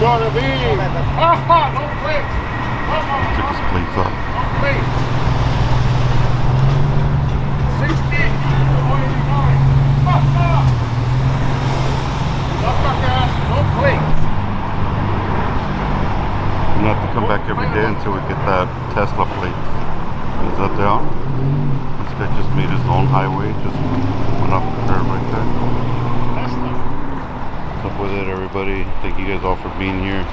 gonna be. Aha, no plates. Took his plates off. No plates. 60. 49. Aha. No plates. I'm gonna have to come back every day until we get that Tesla plate. Is that down? This guy just made his own highway, just went off the curb right there. Tesla. What's up with it, everybody? Thank you guys all for being here.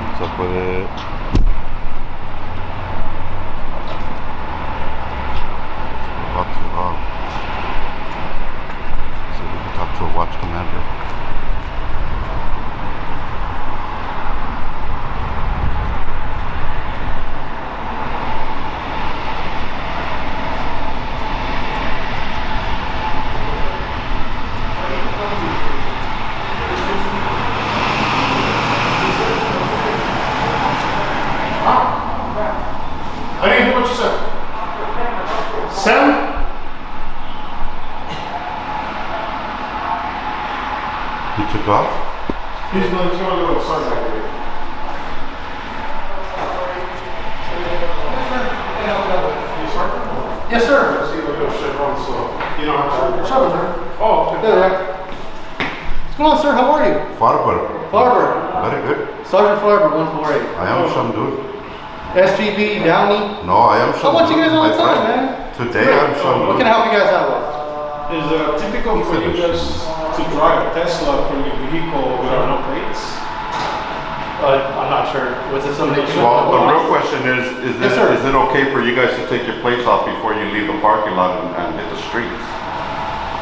What's up with it? So we can talk to a watch commander. I didn't hear what you said. Sam? He took off? He's going to go outside back there. Yes, sir. Let's see if I go shit wrong, so you don't have to. Sure, sir. Oh, okay. What's going on, sir? How are you? Farber. Farber. Very good. Sergeant Farber, 148. I am Shamdur. SGB, Downey. No, I am Shamdur. I watch you guys all the my time, friend. man. Today I'm Shamdur. What can I help you guys out with? Is it typical for you guys to drive a Tesla from your vehicle without no plates? I'm not sure. Was it somebody? Well, the real question is Yes, sir. it okay for you guys to take your plates off before you leave the parking lot and hit the streets?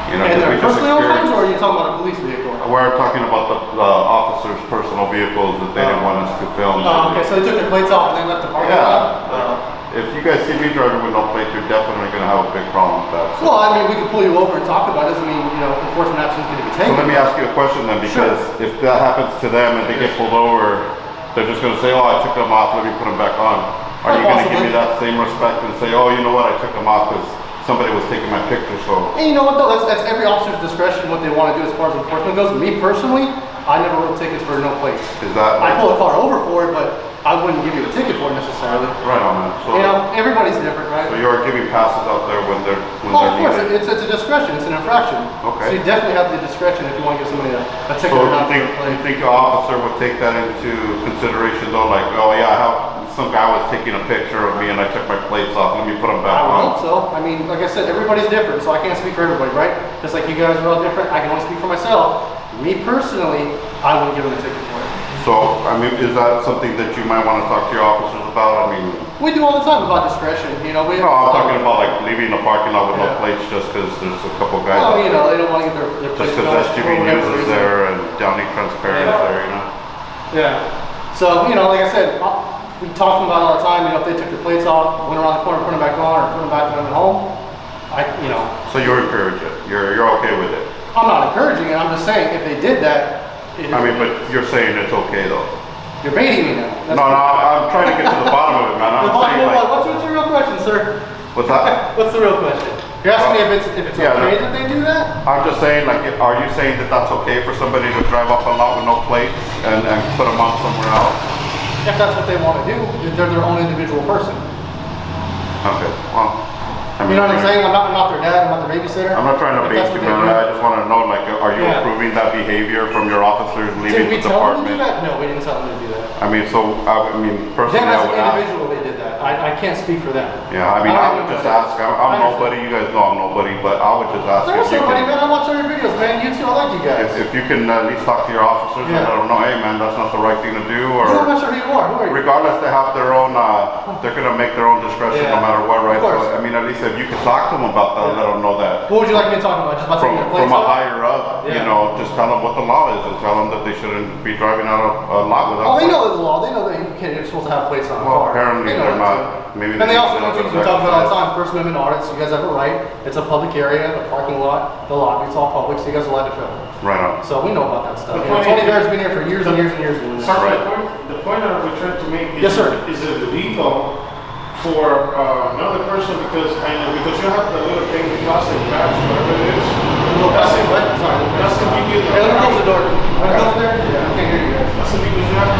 You know, And we their just personal ones, experienced- or are you talking about a police vehicle? We're talking about the officers' personal vehicles that they didn't want us to film. Oh, okay, so they took their plates off and then left the parking lot? If you guys see me driving with no plates, you're definitely going to have a big problem with that. Well, I mean, we could pull you over and talk about it. Doesn't mean, enforcement action is going to be So taken. let me ask you a question then, because if that happens to them and they get pulled over, they're just going to say, oh, I took them off, let me put them back on. Are you going to give me that same respect and say, oh, you know what, I took them off because somebody was taking my picture, so. And you know what though, that's every officer's discretion what they want to do as far as enforcement goes. Me personally, I never wrote tickets for no plates. Is that I pull a car over for it, but I wouldn't give you a ticket for it necessarily. right on that? So, Everybody's different, right? so you are giving passes out there when they're Well, of course, needed. it's a discretion, it's an infraction. Okay. So you definitely have the discretion if you want to give somebody a ticket So or not. you think an officer would take that into consideration though, like, oh yeah, some guy was taking a picture of me and I took my plates off, let me put them back I would on. hope so. I mean, like I said, everybody's different, so I can't speak for everybody, right? Just like you guys are all different, I can only speak for myself. Me personally, I wouldn't give them a ticket for it. So, I mean, is that something that you might want to talk to your officers about? I mean, We do all the time about discretion, no, I'm talking about like leaving the parking lot with no plates just because there's a couple guys Oh, out they there. don't want to get their Just plates because on SGB for whatever News is reason. there and Downey Transparent is there, you know? Yeah. So, like I said, we talk about it all the time, if they took their plates off, went around the corner, put them back on, or put them back when they went home, So you encourage it? You're okay with it? I'm not encouraging it, I'm just saying, if they did that, I mean, but you're saying it's okay though? you're baiting me now. No, I'm trying to get to the bottom of it, man. I'm saying like, What's the real question, sir? what's that? What's the real question? You're asking me if it's Yeah, okay that they do that? I'm just saying, like, are you saying that that's okay for somebody to drive up a lot with no plates and put them on somewhere else? If that's what they want to do, they're their own individual person. Okay, well, I mean, You know what I'm saying? I'm not their dad, I'm not their babysitter. I'm not trying to If bait that's you, what they man. do. I just want to know, like, are you Yeah. approving that behavior from your officers leaving Did we the tell them to do department? that? No, we didn't tell them to do that. I mean, so, I mean, personally, Them I as an would ask. individual, they did that. I can't speak for them. Yeah, I mean, I would just ask. I'm nobody. You guys know I'm nobody, but I would just ask There's if you somebody, can. man. I watch all your videos, man. You too, I like you guys. If you can at least talk to your officers and Yeah. let them know, hey man, that's not the right thing to do, I'm or not sure who you are. Who are you? regardless, they have their own, they're gonna make their own discretion no Yeah. matter what, right? Of course. So, I mean, at least if you can talk to them about that, let them know that What would you like me to talk about? Just about taking their plates from a off? higher up, you Yeah. know, just tell them what the law is and tell them that they shouldn't be driving out a lot without. Oh, they know the law. They know that you're supposed to have plates on a Well, car. apparently They know they're that not. too. Maybe And they also don't know things we talk about all the time. First Amendment audits. You guys have a right. It's a public area, a parking lot, the lobby. It's all public, so you guys are allowed to film. Right on. So we know about that stuff. The You know, point Tony is- Bear's been here for years and years and years doing this. Sorry, Right. the point that we're trying to make is, Yes, sir. is it illegal for another person because you have the little thing, plastic bags, whatever it is, little That's back, it. what? Sorry. That's the video. Hey, let me close the door. Let me close there? Yeah, I can't hear you guys. That's the video you have.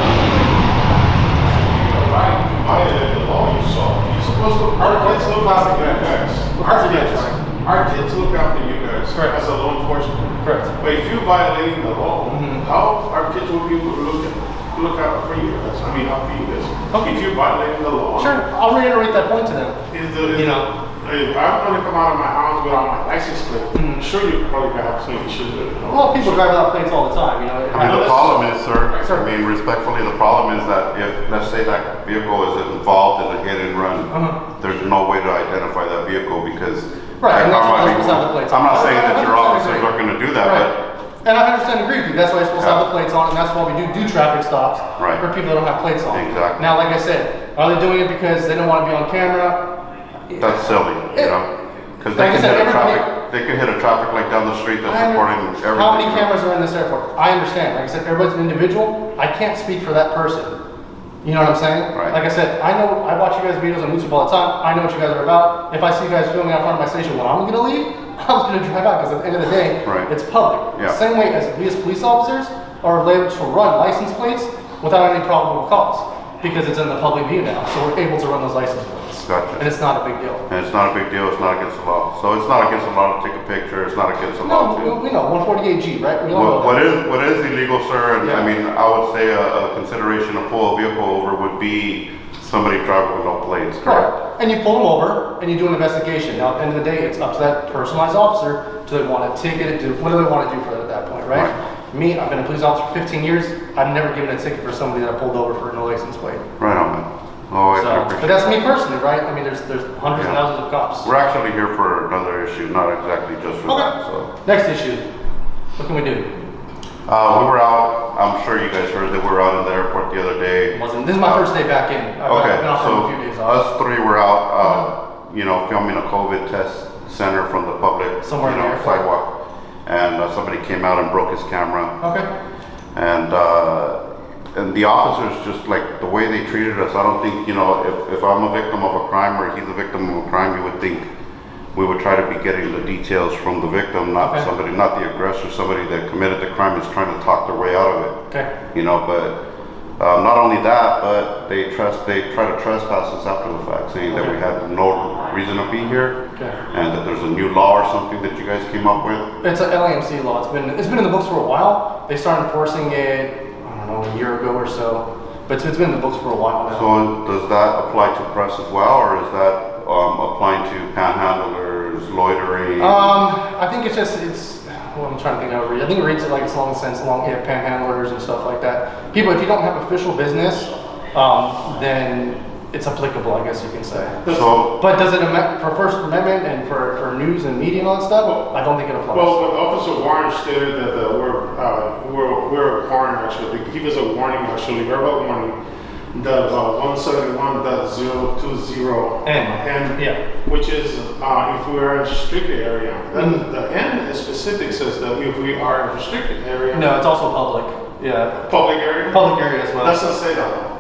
Right? Violated the law, you saw. You're supposed to, our kids look after you guys. Our kids look after you guys. Correct. As a law enforcement. Correct. But if you're violating the law, how our kids will be able to look out for you guys? I mean, how for you guys? Okay. If you're violating the law. Sure, I'll reiterate that point to them. You know, if I'm gonna come out of my house without my license plate, sure you probably gonna have some issues with it. Well, people drive without plates all the time, you know. I mean, the problem is, sir, Sir. I mean, respectfully, the problem is that if, let's say that vehicle is involved in a hit and run, there's no way to identify that vehicle because. Right, and that's why I they're supposed to have the plates on. I'm not saying that your 100% officers agree. are gonna do that, Right. but And I understand and agree with you. That's why you're supposed to have the plates on, and that's why we do traffic stops Right. for people that don't have plates on. Exactly. Now, like I said, are they doing it because they don't want to be on camera? that's silly, you know? Cause they Like I can said, hit a everybody- traffic, they can hit a traffic light down the street that's I recording under- everything. How many cameras are in this airport? I understand. Like I said, everybody's an individual. I can't speak for that person. You know what I'm saying? Right. Like I said, I know, I watch you guys' videos on YouTube all the time. I know what you guys are about. If I see you guys filming out front of my station when I'm gonna leave, I'm just gonna drive out because at the end of the day, Right. it's public. Yeah. Same way as we as police officers are able to run license plates without any probable cause because it's in the public view now. So we're able to run those license plates. Gotcha. And it's not a big deal. And it's not a big deal, it's not against the law. So it's not against the law to take a picture, it's not against the law No, to. we know 148G, right? We all know What that. what is illegal, sir, and I Yeah. mean, I would say a consideration to pull a vehicle over would be somebody driving with no plates, correct? Right. And you pull them over and you do an investigation. Now, at the end of the day, it's up to that personalized officer. Do they want to ticket it? What do they want to do for it at that point, right? Right. Me, I've been a police officer for 15 years. I've never given a ticket for somebody that I pulled over for no license plate. Right on, man. Oh, I So, appreciate but that's that. me personally, right? I mean, there's hundreds and Yeah. thousands of cops. We're actually here for another issue, not exactly just for Okay. that, so. Next issue. What can we do? We were out, I'm sure you guys heard that we were out in the airport the other day. This is my first day back in. I've Okay, been off for a so few days off. us three were out, you know, filming a COVID test center from the public, Somewhere you in the know, airport. sidewalk. And somebody came out and broke his camera. Okay. And the officers, just like the way they treated us, I don't think, you know, if I'm a victim of a crime or he's a victim of a crime, you would think we would try to be getting the details from the victim, not Okay. somebody, not the aggressor, somebody that committed the crime is trying to talk their way out of it. Okay. You know, but not only that, but they try to trespass us after the fact, saying that we had no reason to be here, Okay. and that there's a new law or something that you guys came up with. It's a LAMC law. It's been in the books for a while. They started enforcing it, I don't know, a year ago or so. But it's been in the books for a while now. So does that apply to press as well, or is that applying to panhandlers, loitering? I think well, I'm trying to think how it reads. I think it reads it like it's long sense, panhandlers and stuff like that. People, if you don't have official business, then it's applicable, I guess you can say. So, But does it for First Amendment and for news and media and all that stuff? I don't think it applies. Well, when Officer Warren stated that we're a warning actually, he gives a warning actually, verbal warning, the 171.020 N. Yeah. which is if we are in a restricted area. Then the N is specific, says that if we are in a restricted area. No, it's also public. Yeah. Public area? Public area as well. Doesn't say that.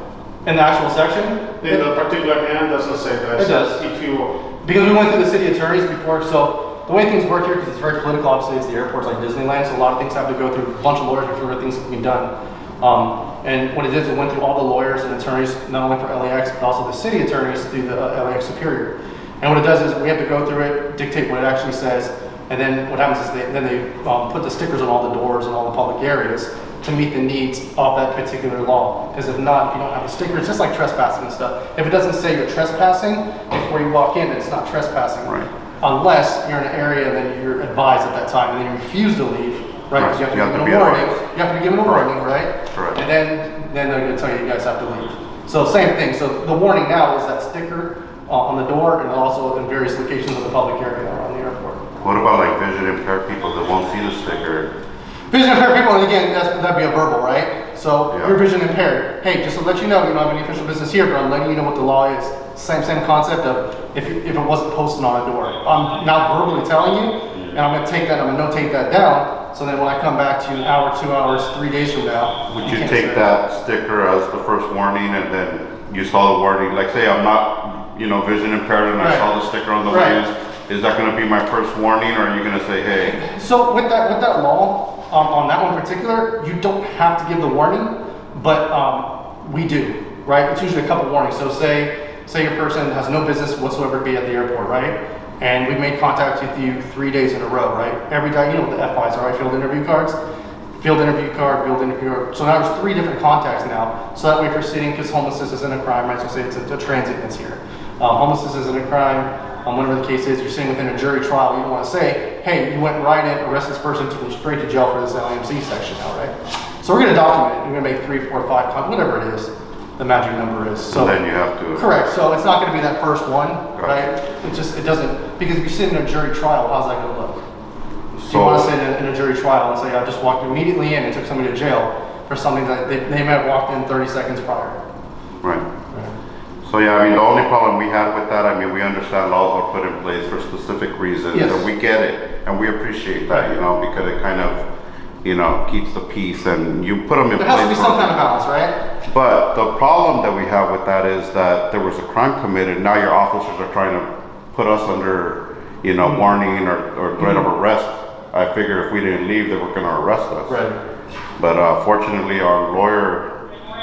In the actual section? In the particular N doesn't say that. It does. If you, Because we went through the city attorneys before, so the way things work here, because it's very political, obviously it's the airport's like Disneyland, so a lot of things have to go through a bunch of lawyers before things can be done. And what it did is it went through all the lawyers and attorneys, not only for LAX, but also the city attorneys through the LAX Superior. And what it does is we have to go through it, dictate what it actually says, and then what happens is they put the stickers on all the doors and all the public areas to meet the needs of that particular law. Because if not, if you don't have the sticker, it's just like trespassing and stuff. If it doesn't say you're trespassing before you walk in, then it's not trespassing. Right. Unless you're in an area that you're advised at that time and then you refuse to leave, right? Because you have to be given a warning. You have to be given a warning, right? Correct. And then they're going to tell you guys have to leave. So same thing. So the warning now is that sticker on the door and also in various locations of the public area around the airport. what about like vision impaired people that won't see the sticker? Vision impaired people, and again, that'd be a verbal, right? So Yeah. you're vision impaired. Hey, just to let you know, you don't have any official business here, but I'm letting you know what the law is. Same concept of if it wasn't posted on a door. I'm now verbally telling you, and I'm gonna take that, I'm gonna notate that down. So then when I come back to you an hour, 2 hours, 3 days from now, Would you can't take say that sticker as the first warning and then you saw the warning, like say I'm not, vision impaired and I Right. saw the sticker on the Right. window is that gonna be my first warning, or are you gonna say, hey? So with that law, on that one in particular, you don't have to give the warning, but we do, right? It's usually a couple warnings. So say your person has no business whatsoever be at the airport, right? And we made contact with you 3 days in a row, right? Every day, you know what the FIs are, right? Field interview cards. Field interview card, field interview card. So now there's 3 different contacts now. So that way if you're sitting, because homelessness isn't a crime, right? So say it's a transit that's here. Homelessness isn't a crime. Whatever the case is, you're sitting within a jury trial, you don't want to say, hey, you went right in, arrested this person, took them straight to jail for this LAMC section now, right? So we're going to document it. We're going to make 3, 4, 5, whatever it is, the magic number is. So then you have to. Correct. So it's not going to be that first one, Gotcha. right? It doesn't, because if you're sitting in a jury trial, how's that going to look? So you want to sit in a jury trial and say, I just walked immediately in and took somebody to jail for something that they may have walked in 30 seconds prior. right. So yeah, I mean, the only problem we have with that, I mean, we understand laws are put in place for specific reasons, Yes. and we get it, and we appreciate that, you know, because it kind of, you know, keeps the peace, and you put them in There place. has to be for some a kind of reason. balance, right? But the problem that we have with that is that there was a crime committed. Now your officers are trying to put us under, you know, warning or threat of arrest. I figure if we didn't leave, they were going to arrest us. Right. But fortunately, our lawyer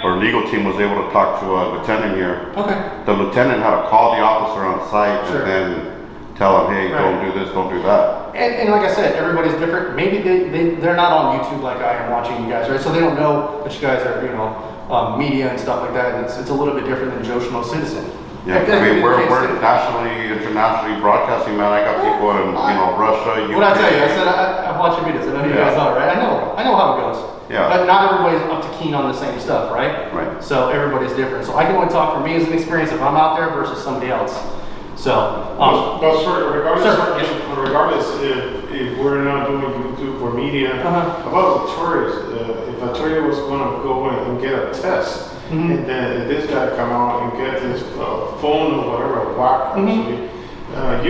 or legal team was able to talk to a lieutenant here. Okay. The lieutenant had to call the officer on site Sure. and then tell him, hey, Right. don't do this, don't do that. And like I said, everybody's different. Maybe they're not on YouTube like I am watching you guys, right? So they don't know that you guys are, you know, media and stuff like that. And it's a little bit different than Joe Schmo citizen. Yeah, That I could mean, be the we're case too. nationally, internationally broadcasting, man. I got people in, you know, Russia, UK. What I tell you, I said I've watched your videos. I know who you Yeah. guys are, right? I know how it goes. Yeah. But not everybody's up to keen on the same stuff, right? Right. So everybody's different. So I can only talk for me as an experience if I'm out there versus somebody else. So, But sir, regardless, Sir, yes. regardless if we're not doing YouTube or media, about the tourists, if a tourist was going to go in and get a test, and then this guy come out and get his phone or whatever, whack, actually,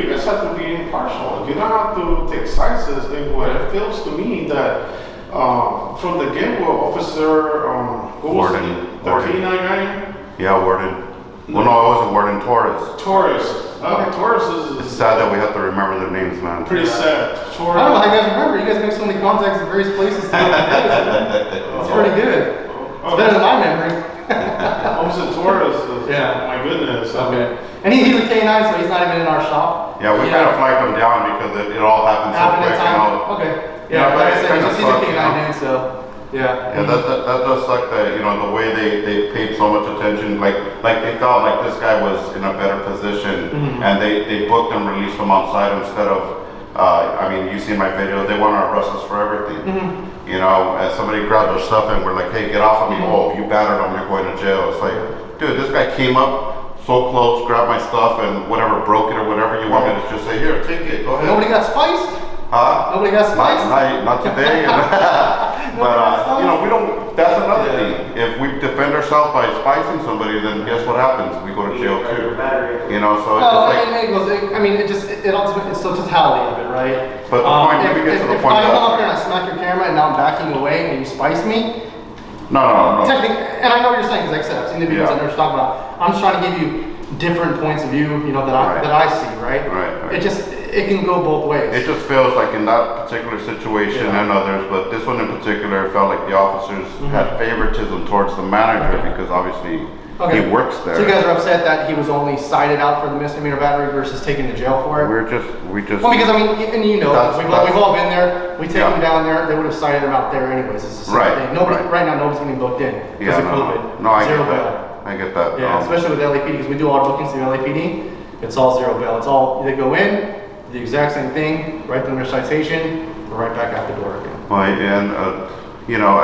you guys have to be impartial. You don't have to take sides in what it feels to me that from the get-go, officer, who was Warden. it? The K9 guy? Yeah, Warden. Well, no, I wasn't Warden, Torres. Torres. Torres It's is sad that we have to remember their names, man. pretty sad. I don't know how you guys remember. You guys make so many contacts in various places throughout the day. It's pretty good. It's better than my memory. Officer Torres. Yeah. My goodness. Okay. And he's a K9, so he's not even in our shop. Yeah, we kind of flagged them down because it all happened so Happened in quick, you time. know. Okay. Yeah, Yeah, but like I it said, kinda he's a sucks, K9 you know? man, so yeah. Yeah, that does suck that, you know, the way they paid so much attention, like they felt like this guy was in a better position, and they booked him, released him on site instead of, I mean, you see my video, they want to arrest us for everything. You know, and somebody grabbed their stuff and we're like, hey, get off of me. Oh, you battered him, you're going to jail. It's like, dude, this guy came up so close, grabbed my stuff and whatever, broke it or whatever. You want me to just say, here, take it, go ahead. Nobody got spiced? Huh? Nobody got spiced? Not today. But, you know, we don't, that's another thing. If we defend ourselves by spicing somebody, then guess what happens? We go to jail too. You know, so it's No, just like, it goes, I mean, it ultimately, it's the totality of it, right? But the point- let me get to the point If I that- come up here and I smack your camera and now I'm backing away and you spice me, no. technically, and I know what you're saying, because like I said, I've seen the videos, Yeah. I know what you're talking about. I'm just trying to give you different points of view, you know, that I see, right? Right. It can go both ways. It just feels like in that particular situation Yeah. and others, but this one in particular, it felt like the officers had favoritism towards the manager Okay. because obviously Okay. he works there. So you guys are upset that he was only cited out for the misdemeanor battery versus taken to jail for it? we just. Well, because I mean, and you know, That's- we've all been there. We take Yeah. them down there. They would have cited him out there anyways. It's the same Right, thing. Nobody right. right now. Nobody's getting booked in because of COVID. No, I Zero get bail. that. I get that. Yeah, especially with LAPD because we do all our bookings through LAPD. It's all zero bail. It's all they go in, the exact same thing, write them their citation, go right back out the door again. Well, and you know,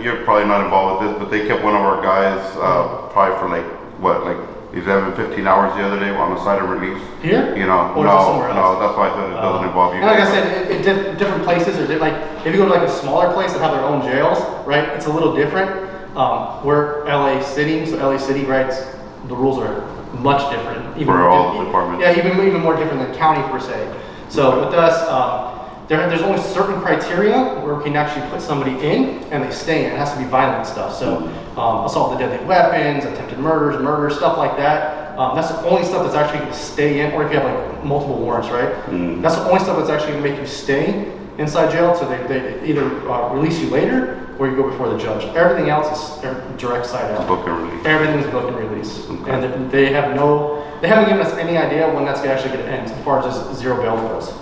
you're probably not involved with this, but they kept one of our guys probably for like 11, 15 hours the other day on the side of release. Here? You know, Or is it somewhere else? that's why I said it doesn't involve you. And like I said, different places are like if you go to like a smaller place that have their own jails, right? It's a little different. We're LA City, so LA City, right? The rules are much different. For all the departments. Yeah, even more different than county per se. So with us, there's only certain criteria where we can actually put somebody in and they stay in. It has to be violent stuff. So assault with deadly weapons, attempted murders, stuff like that. that's the only stuff that's actually going to stay in, or if you have like multiple warrants, right? That's the only stuff that's actually going to make you stay inside jail, so they either release you later or you go before the judge. Everything else is direct side out. Book and release. Everything's book and release. Okay. And they haven't given us any idea when that's actually going to end as far as just zero bail goes.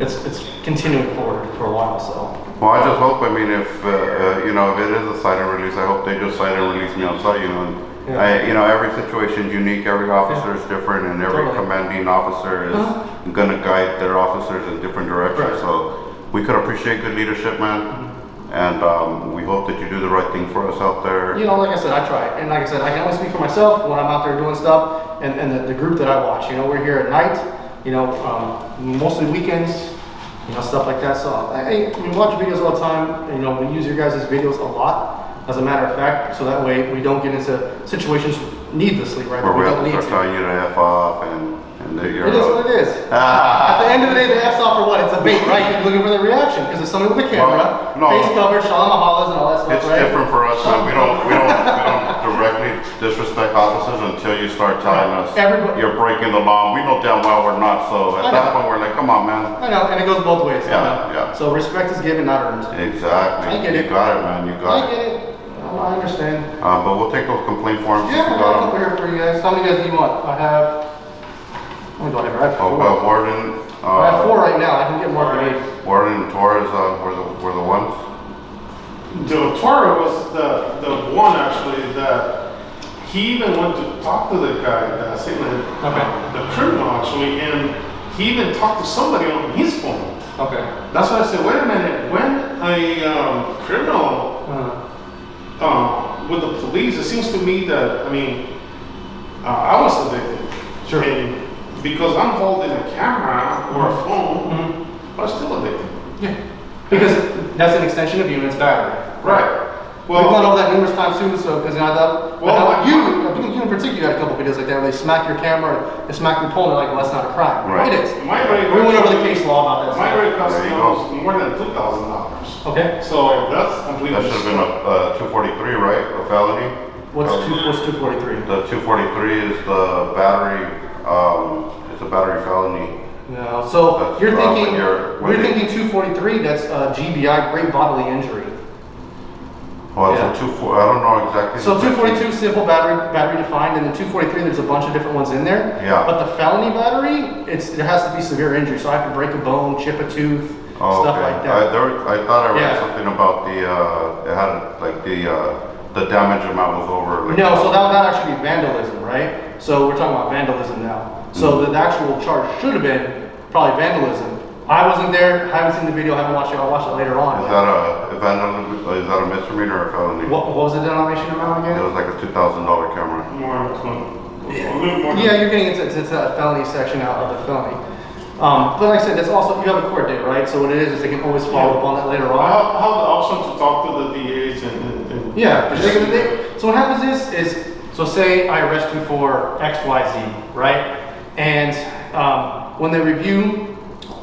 It's continuing forward for a while, so. Well, I just hope, I mean, if, you know, if it is a cite and release, I hope they just cite and release me on site, you know. And you know, every situation is unique, every officer is different, and every commanding officer is gonna guide their officers in different directions. Right. So we could appreciate good leadership, man. And we hope that you do the right thing for us out there. You know, like I said, I try. And like I said, I can only speak for myself when I'm out there doing stuff and the group that I watch. You know, we're here at night, you know, mostly weekends, you know, stuff like that. So we watch videos all the time. You know, we use your guys' videos a lot, as a matter of fact, so that way we don't get into situations needlessly, right? Where we don't have to start telling you to F off and it is what it is. At the end of the day, the F's off for what? It's a bait, right? You're looking for the reaction because there's somebody with a camera, face covered, shalamahalas, and all that stuff, It's right? different for us, man. We don't directly disrespect officers until you start telling us you're breaking the law. We know damn well we're not, so at that point we're like, come on, man. I know, and it goes both ways. Yeah. So respect is given, not earned. Exactly. I get it. You got it, man. You got it. I get it. I understand. But we'll take those complaint forms. Yeah, I got a couple here for you guys. How many guys do you want? I have. How many do I have? I have four. Warden. I have four right now. I can get more if you need. Warden and Torres were the ones. The Torres was the one actually that he even went to talk to the guy, the criminal actually, and he even talked to somebody on his phone. Okay. That's why I said, wait a minute, when a criminal with the police, it seems to me that, I mean, I was a victim. Sure. And because I'm holding a camera or a phone, I'm still a victim. Yeah. Because that's an extension of you and it's battery. Right. Well, we've gone over that numerous times too, so, because you know, I think you in particular, you had a couple videos like that where they smack your camera, they smack your opponent like, well, that's not a crime. Right. It is. My rate We went over the case law about that. My rate cost There me you go. almost more than $2,000. Okay. So that's completely. That should have been a 243, right? A felony? What's 243? The 243 is the battery, it's a battery felony. No, so That's you're wrong thinking, when you're thinking 243, that's GBI, great bodily injury. Well, Yeah. it's I don't know exactly. So 242 simple battery defined, and then 243 there's a bunch of different ones in there. Yeah. But the felony battery, it has to be severe injury. So I have to break a bone, chip a tooth, Oh, stuff okay. like that. I thought I read Yeah. something about it had like the damage amount was over. Like, No, so that would actually be vandalism, right? So we're talking about vandalism now. So the actual charge should have been probably vandalism. I wasn't there, haven't seen the video, haven't watched it, I'll watch it later on. Is that a misdemeanor or a felony? What was the denomination amount It again? was like a $2,000 camera. Yeah, you're getting into that felony section out of the felony. But like I said, that's also, you have a court date, right? So what it is they can always follow up on that later I on. have the option to talk to the DAs and Yeah, so what happens is, so say I arrest you for XYZ, right? And when they review,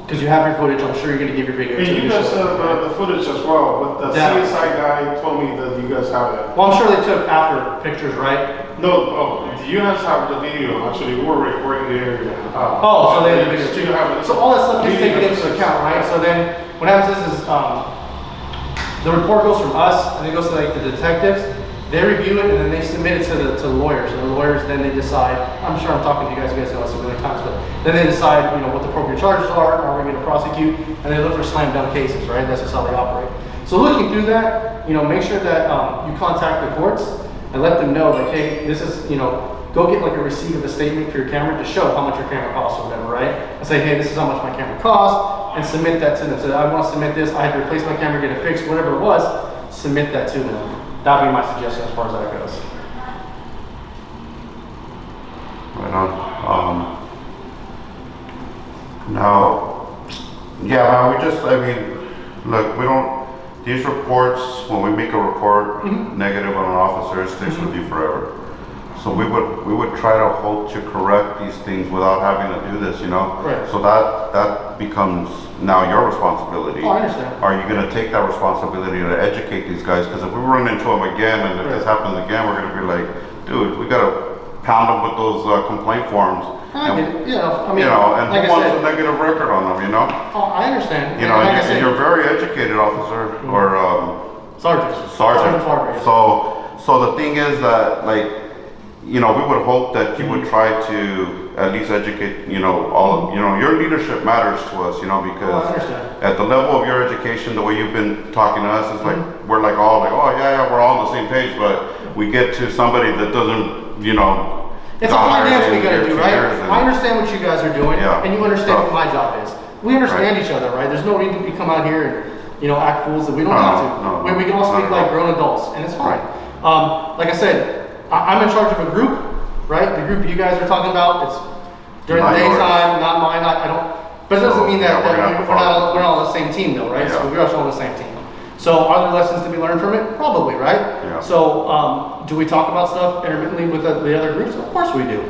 because you have your footage, I'm sure you're going to give your video. And you guys have the footage as well, but the CSI guy told me that you guys have it. Well, I'm sure they took after pictures, right? No, you guys have the video, actually, we're recording the area. So they have the video So you have it. So all that stuff gets taken into account, right? So then what happens is the report goes from us and it goes to like the detectives. They review it and then they submit it to the lawyers. And the lawyers then they decide, I'm sure I'm talking to you guys know this a million times, but then they decide, you know, what the appropriate charges are we going to prosecute, and they look for slam dunk cases, right? That's just how they operate. So looking through that, you know, make sure that you contact the courts and let them know, like, hey, this is, you know, go get like a receipt of a statement for your camera to show how much your camera costs or whatever, right? And say, hey, this is how much my camera costs, and submit that to them. So I want to submit this, I had to replace my camera, get it fixed, whatever it was, submit that to them. That would be my suggestion as far as that goes. Right on. Now, yeah, I mean, look, we don't, these reports, when we make a report negative on an officer, it sticks with you forever. So we would try to hope to correct these things without having to do this, you know? Right. So that becomes now your responsibility. Oh, I understand. Are you gonna take that responsibility to educate these guys? Because if we run into them again and if this happens again, we're gonna be like, dude, we gotta pound them with those complaint forms. I get it. Yeah, I mean, You know, and like who I wants said, a negative record on them, you know? oh, I understand. You know, And like I and said, you're a very educated officer, or Sergeant. sergeant. Farber, yeah. So the thing is that, like, you know, we would hope that you would try to at least educate, you know, all, you know, your leadership matters to us, you know, Oh, I because understand. at the level of your education, the way you've been talking to us, it's like, we're like all like, oh yeah, we're all on the same page, but we get to somebody that doesn't, you know, It's a got fine hired dance we in gotta here do, 2 right? years and- I understand what you guys are doing, Yeah. and you understand Tough. what my job is. We understand each other, right? There's no need to come out here and, you know, act fools that we don't No, have to. no, We can all not speak at like all. grown adults, and it's fine. Right. Like I said, I'm in charge of a group, right? The group you guys are talking about, it's during the Not yours. daytime, not mine. I don't, but it doesn't So, mean yeah, that, we're that gonna have to we're not follow. we're not on the same team though, right? So Yeah. we're also on the same team. So are there lessons to be learned from it? Probably, right? Yeah. So do we talk about stuff intermittently with the other groups? Of course we do.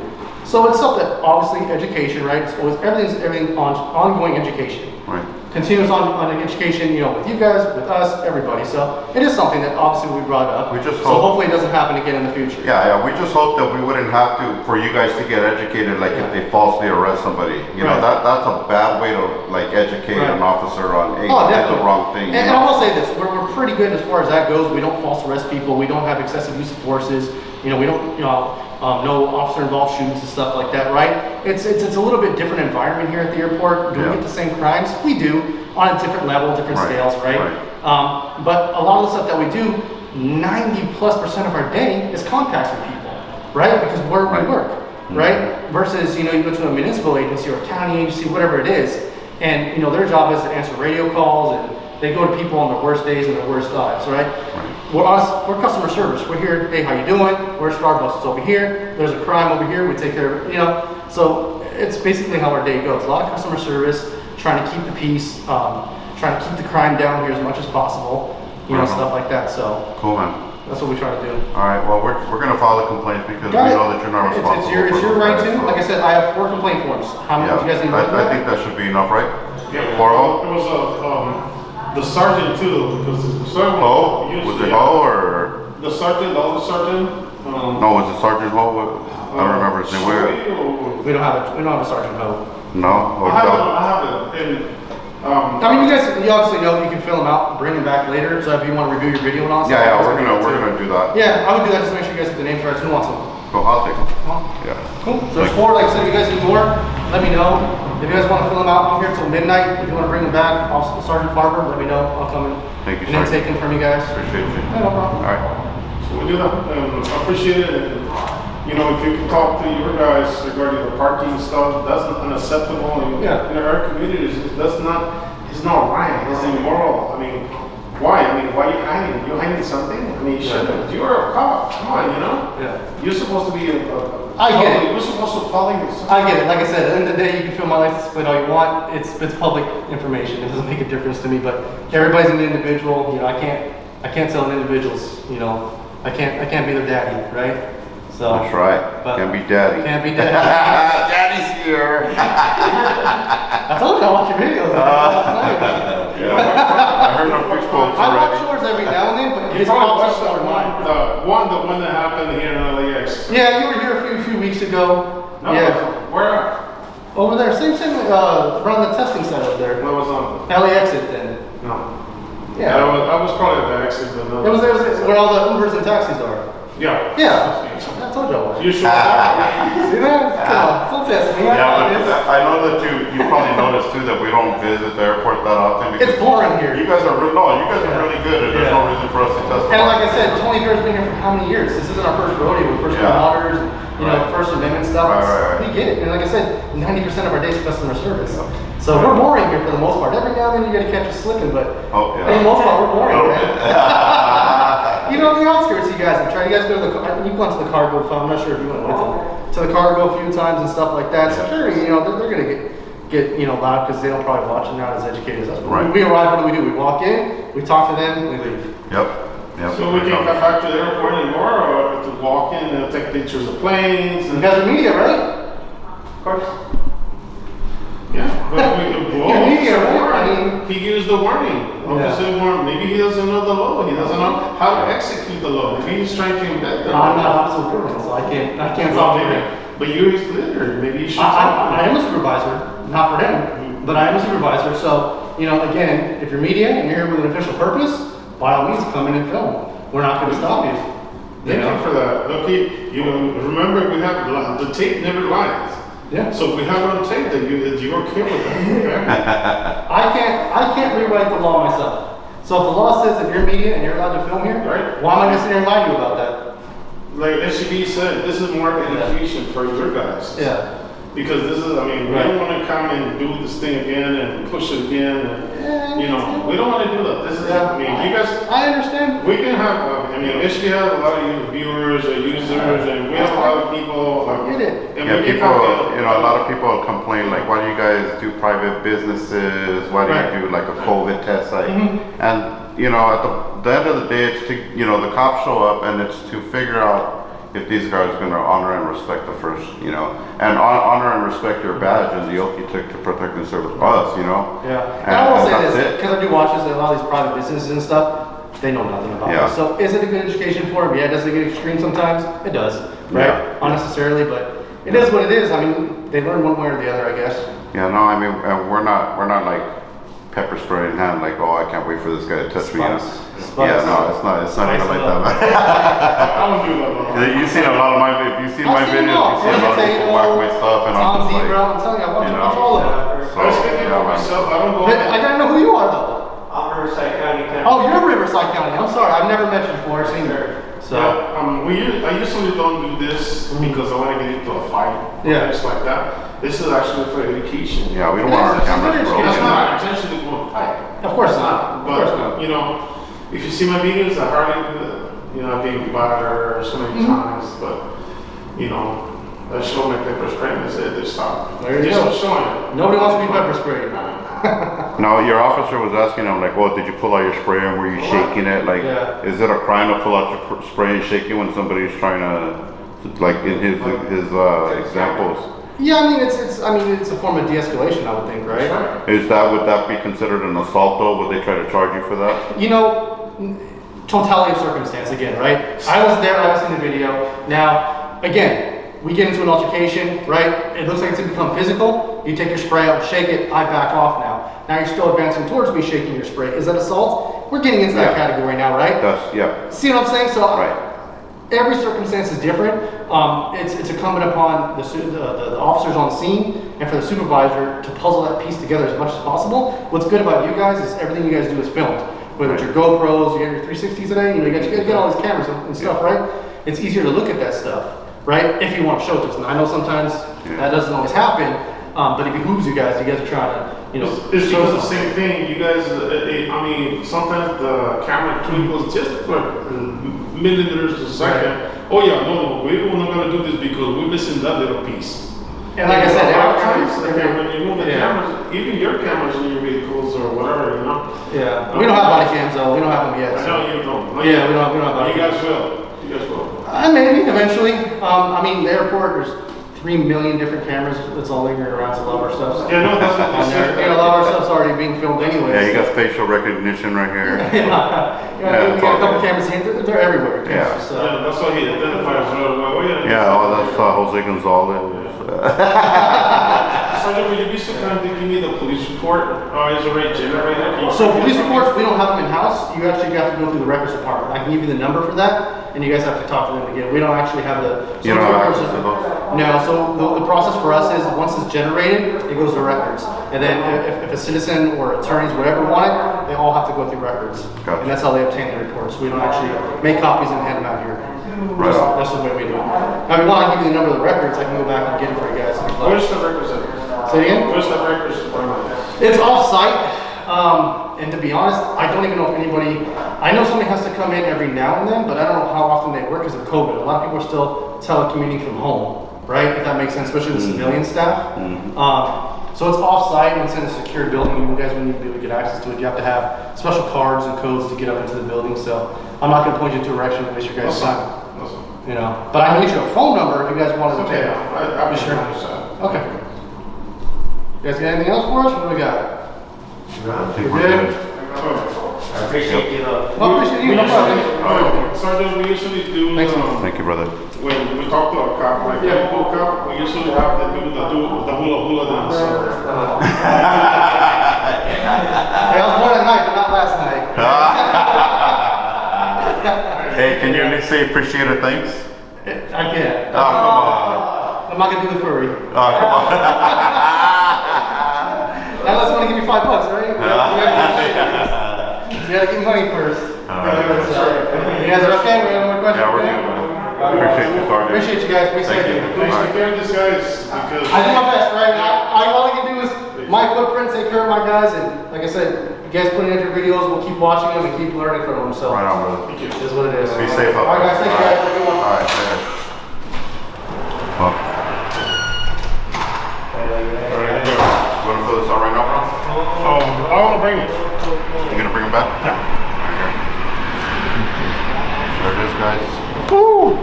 So it's something, obviously, education, right? It's always everything on ongoing education. Right. Continuous on education, you know, with you guys, with us, everybody. So it is something that obviously we brought up. We just so hope- hopefully it doesn't happen again in the future. Yeah, we just hope that we wouldn't have to, for you guys to get educated, like if they falsely arrest somebody. You know, Right. that's a bad way to like educate Right. an officer on, hey, Oh, you did definitely. the wrong thing. you And know? I will say this, we're pretty good as far as that goes. We don't false arrest people. We don't have excessive use of forces. You know, we don't, you know, no officer involved shootings and stuff like that, right? It's a little bit different environment here at the airport. Do we Yeah. get the same crimes? We do, on a different level, different Right, scales, right? right. But a lot of the stuff that we do, 90+% of our day is contacts with people, right? Because where Right. we work, right? Versus, you know, you go to a municipal agency or a county agency, whatever it is, and, you know, their job is to answer radio calls, and they go to people on their worst days and their worst times, right? We're customer service. We're here, hey, how you doing? Where's Starbucks? It's over here. There's a crime over here. We take care of it, you know? So it's basically how our day goes. A lot of customer service, trying to keep the peace, trying to keep the crime down here as much as possible, you know, Uh-huh. stuff like that. So Cool, man. that's what we try to do. All right, well, we're gonna file the complaint because Got we it. know that you're not It's- responsible. It's your for right those to. guys, Like I so- said, I have 4 complaint forms. How many Yeah, do you guys need to look I at? think that should be enough, right? Yeah, For it all? was the sergeant too, because the sergeant. Ho? used- Was it yeah. Ho or? The sergeant, the other sergeant. No, was it Sergeant Ho? I don't remember his name. Where? We don't have a sergeant no. No? Or I have it, Doug? I have it, and, I mean, you obviously know you can fill them out, bring them back later. So if you want to review your video and all. stuff, Yeah, that's we're what we gonna do that. Yeah, I would do that just to make sure you guys get the names right. So who wants them? Cool, I'll take them. Yeah. Cool. So there's 4. Like I said, if you guys need more, let me know. If you guys want to fill them out, I'm here till midnight. If you want to bring them back, Sergeant Farber, let me know. I'll come in Thank you, and then Sergeant. take them from you guys. Appreciate you. Yeah, no problem. All right. so we do that, and I appreciate it, and, you know, if you can talk to your guys regarding the parking stuff, that's unacceptable in our communities. It's not right, it's immoral. I mean, why? I mean, why are you hiding? You hiding something? I mean, you shouldn't. You're a cop, come on, you know? Yeah. You're supposed to be I get it. You're supposed to follow your. I get it. Like I said, at the end of the day, you can fill my license plate all you want. It's public information. It doesn't make a difference to me. But everybody's an individual. You know, I can't tell an individual's. You know, I can't be their daddy, right? So That's right. But- Can be daddy. Can't be daddy. Daddy's here. I told you I watch your videos. Yeah, I heard no fixed quotes I watch already. yours every now and then, but You his probably pops watched up that or mine. the one that happened here in LAX. Yeah, you were here a few weeks ago. No, Yeah, where? over there, same around the testing site up there. Where was on? LA exit then. No. Yeah. I was probably at the exit, but no. It was where all the Ubers and taxis are. Yeah. Yeah. I told you I was. You sure? Yeah. See that? Come on, don't test me. Yeah, but I know that you probably noticed too that we don't visit the airport that often because It's boring here. you guys are you guys are really good and there's no Yeah. reason for us to test. And like I said, Tony Bear's been here for how many years? This isn't our first rodeo. We're first Yeah. waters, you know, Right. First Amendment stuff. Right. We get it. And like I said, 90% of our day is customer service. So we're boring here for the most part. Every now and then you gotta catch us slipping, but Oh, yeah. for the most part we're boring, Little man. You know, the outskirts, you guys have tried. You guys go to you've gone to the cargo farm. I'm not sure if you went with them. To the cargo a few times and stuff like that. Yeah. Security, you know, they're gonna get you know loud because they don't probably watch and they're not as educated as us. But Right. when we arrive, what do? We walk in, we talk to them, we leave. Yep. So we can come back to the airport anymore, or to walk in and take pictures of planes? You And, guys are media, right? of course. Yeah, but we can blow. You're media, right? I mean- He used the warning. Officer Warren, maybe he doesn't know the law. He doesn't know how to execute the law. Maybe he's trying to embed the law. I'm not officer Warren, so I can't talk to him. But you're his leader. Maybe you should. I am a supervisor, not for him, but I am a supervisor. So, you know, again, if you're media and you're here with an official purpose, by all means, come in and film. We're not going to stop you. Thank you for that. Okay, you remember we have the tape never lies. Yeah. So we have it on tape that you're okay with that. Okay? I can't rewrite the law myself. So if the law says that you're media and you're allowed to film here, Right. why am I going to sit here and lie to you about that? Like SUV said, this is more education for your guys. Yeah. Because this is, I mean, we don't want to come and do this thing again and push it again. And, you know, we don't want to do that. This is, I mean, you guys, I understand. we can have, I mean, SUV have a lot of viewers or users, and we have a lot of people. I get it. And Yeah, we can people, come you know, a lot of people complain, like, why do you guys do private businesses? Why do you do like a COVID test site? And, you know, at the end of the day, it's to, you know, the cops show up and it's to figure out if these guys are going to honor and respect the first, you know, and honor and respect your badge and the oath you took to protect and serve us, you know. Yeah. And I will say that's this, it. because I do watch this and a lot of these private businesses and stuff, they know nothing about Yeah. it. So is it a good education for them? Yeah, does it get extreme sometimes? It does, right? Yeah. Unnecessarily, but it is what it is. I mean, they learn one way or the other, I guess. Yeah, no, I mean, we're not like pepper spray in hand, like, oh, I can't wait for this guy to touch me. You know? Yeah, no, it's not even like that, man. I don't do that. You've seen a lot of my videos, you've seen my videos, you see a lot of people whack my stuff, and I'm Tom just like, Zebra, I'm telling you, I watch you know. all of them. So, I was thinking yeah, for man. myself, I don't go. But I gotta know who you are though. I'm Riverside County. Oh, you're Riverside County. I'm sorry, I've never met you before. I've seen her. So, I usually don't do this because I want to get into a fight. Yeah. Things like that. This is actually for education. Yeah, we don't want our cameras That's broken. not our intention to go and fight. of course not. Of course But, not. you know, if you see my videos, I hardly do that. You know, I've been battered so many times, but, you know, I show my pepper spray and I said, they stop. There you Just go. showing. Nobody wants to be pepper sprayed. No, your officer was asking him, like, well, did you pull out your spray and were you shaking it? Like, Yeah. is it a crime to pull out your spray and shake it when somebody's trying to, like, in his examples? Yeah, I mean it's a form of de-escalation, I would think, right? Would that be considered an assault though? Would they try to charge you for that? You know, totality of circumstance again, right? I was there, I was in the video. Now, again, we get into an altercation, right? It looks like it's become physical. You take your spray out, shake it, I back off now. Now you're still advancing towards me shaking your spray. Is that assault? We're getting into that category now, right? Yeah. See what I'm saying? So Right. every circumstance is different. It's incumbent upon the officers on scene and for the supervisor to puzzle that piece together as much as possible. What's good about you guys is everything you guys do is filmed. Whether it's your GoPros, you get your 360s today, you know, you get all these cameras and stuff, right? It's easier to look at that stuff, right? If you want to show it to us. And I know sometimes that doesn't always happen, but it behooves you guys. You guys are trying to, you know, It's because the same thing. You guys, I mean, sometimes the camera twinkles just for millimeters a second. Right. Oh yeah, no, we're not gonna do this because we're missing that little piece. and like I said, a lot of every times, time, when you move the cameras, even your cameras in your vehicles or whatever, you know. yeah, we don't have body cams though. We don't have them yet. I So. know you don't. Yeah, we don't have body You cams. guys will. You guys will. Maybe eventually. I mean, the airport, there's 3 million different cameras that's all lingering around, so a lot of our stuff's Yeah, no, that's what on they there. said. And a lot of our stuff's already being filmed anyway. Yeah, you got facial recognition right here. Yeah, we got a couple cameras here. They're everywhere. Yeah. So. Yeah, that's why he identifies. Oh yeah. Yeah, oh, that's Jose Gonzalez. Sergeant, will you be so kind to give me the police report? Is already generated. So police reports, we don't have them in-house. You actually have to go through the records department. I can give you the number for that, and you guys have to talk to them again. We don't actually have the... You don't have access to those? No, so the process for us is, once it's generated, it goes to records. And then if a citizen or attorneys, whatever want it, they all have to go through records. Gotcha. And that's how they obtain the reports. We don't actually make copies and hand them out here. Right. That's the way we do it. Now, if you want, I can give you the number of the records. I can go back and get it for you guys. Where's the records at? Say it again? Where's the records department? It's off-site, and to be honest, I don't even know if anybody, I know somebody has to come in every now and then, but I don't know how often they work because of COVID. A lot of people are still telecommuting from home, right? If that makes sense, especially the civilian staff. So it's off-site, and it's in a secure building. You guys wouldn't even be able to get access to it. You have to have special cards and codes to get up into the building, so I'm not gonna point you to a direction and waste your guys' time. You know, but I can get you a phone number if you guys wanted to Okay, take it. I'll be sure. Okay. You guys got anything else for us? What do we got? I think We're we're good? good. I appreciate you though. Well, appreciate you. No problem. Sergeant, we usually do, Thanks. Thank you, brother. when we talk to a cop, like a local cop, we usually have to do the hula dance. Hey, I was born at night, but not last night. Hey, can you at least say appreciate it, thanks? I can't. Oh, come on. I'm not gonna do the furry. Oh, come on. Unless you wanna give me $5, right? You gotta give me money first. You guys are okay? We have one question? Yeah, we're good, man. Appreciate you, Sergeant. Appreciate you guys. Be Thank safe. you. Please take care of these guys, because. I do my best, right? All I can do is my footprint, take care of my guys, and like I said, you guys put in your videos, we'll keep watching them and keep learning from them. So Right on, brother. Thank you. it is what it is. Be safe out All right, there. guys. Thank you guys. Have a good one. All right, later. Well, you want to fill this out right now, bro? I want to bring it. You gonna bring them back? Yeah. There it is, guys. Woo!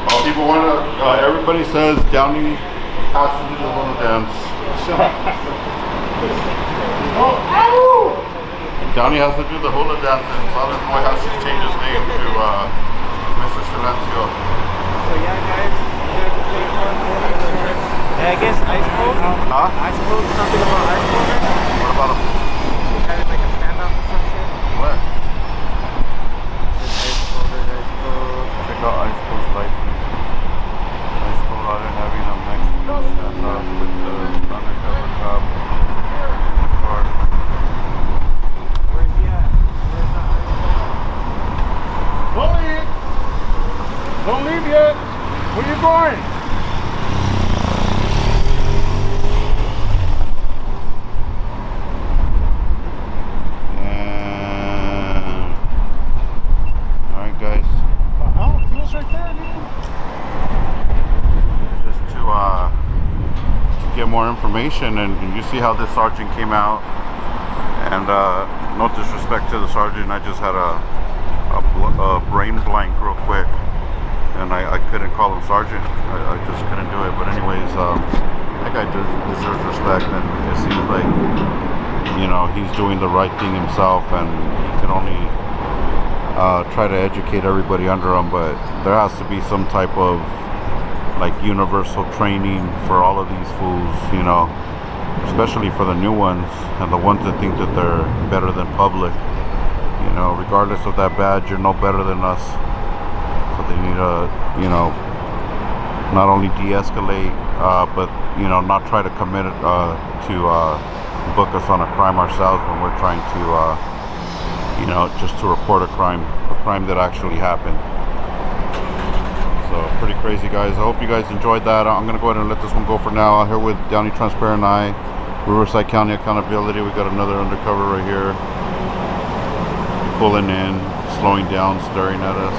Well, people want to. Everybody says Downey has to do the hula dance. Downey has to do the hula dance, and Father Boy has to change his name to Mr. Silencio. So yeah, guys. Yeah, I guess ice cold. Huh? Ice cold. Something about ice cold. What about him? Kind of like a stand-up or some shit. Where? Ice cold. Ice cold. Check out Ice Cold's life. Ice Cold out in heavy in Mexico. Stand up with the undercover cop. Car. Where's he at? Where's the ice Don't leave. Don't leave yet. Where you going? Alright, guys. Oh, feels right there, dude. Just to get more information, and you see how this sergeant came out, and no disrespect to the sergeant, I just had a brain blank real quick, and I couldn't call him sergeant. I just couldn't do it. But anyways, that guy deserves respect, and it seems like, you know, he's doing the right thing himself, and he can only try to educate everybody under him. But there has to be some type of like universal training for all of these fools, you know, especially for the new ones and the ones that think that they're better than public. You know, regardless of that badge, you're no better than us. So they need to, you know, not only de-escalate, but, you know, not try to commit to book us on a crime ourselves when we're trying to, you know, just to report a crime that actually happened. So pretty crazy, guys. I hope you guys enjoyed that. I'm gonna go ahead and let this one go for now. I'm here with Downey Transparent Eye, Riverside County Accountability. We got another undercover right here, pulling in, slowing down, staring at us.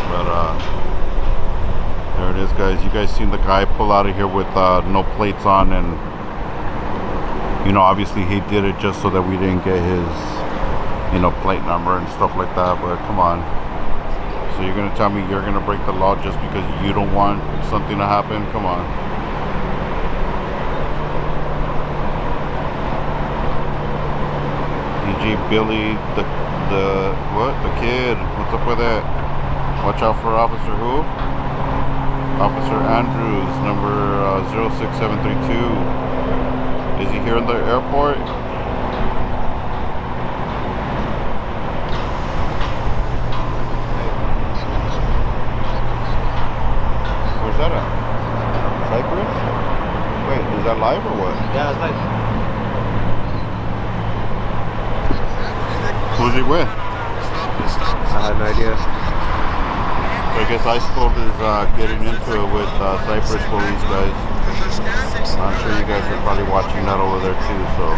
But there it is, guys. You guys seen the guy pull out of here with no plates on, and you know, obviously he did it just so that we didn't get his, you know, plate number and stuff like that. But come on, so you're gonna tell me you're gonna break the law just because you don't want something to happen? Come on. DJ Billy, the what? The kid. What's up with that? Watch out for Officer who? Officer Andrews, number 06732. Is he here in the airport? Where's that at? Cyprus? Wait, is that live or what? Yeah, it's like. Who's he with? I had no idea. So I guess Ice Cold is getting into it with Cyprus police, guys. I'm sure you guys are probably watching that over there too. So,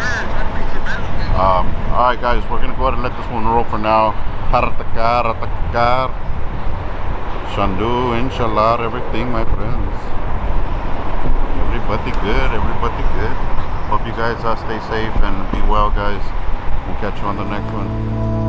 alright, guys, we're gonna go ahead and let this one roll for now. Shandu, inshallah, everything, my friends. Everybody good, everybody good. Hope you guys stay safe and be well, guys. We'll catch you on the next one.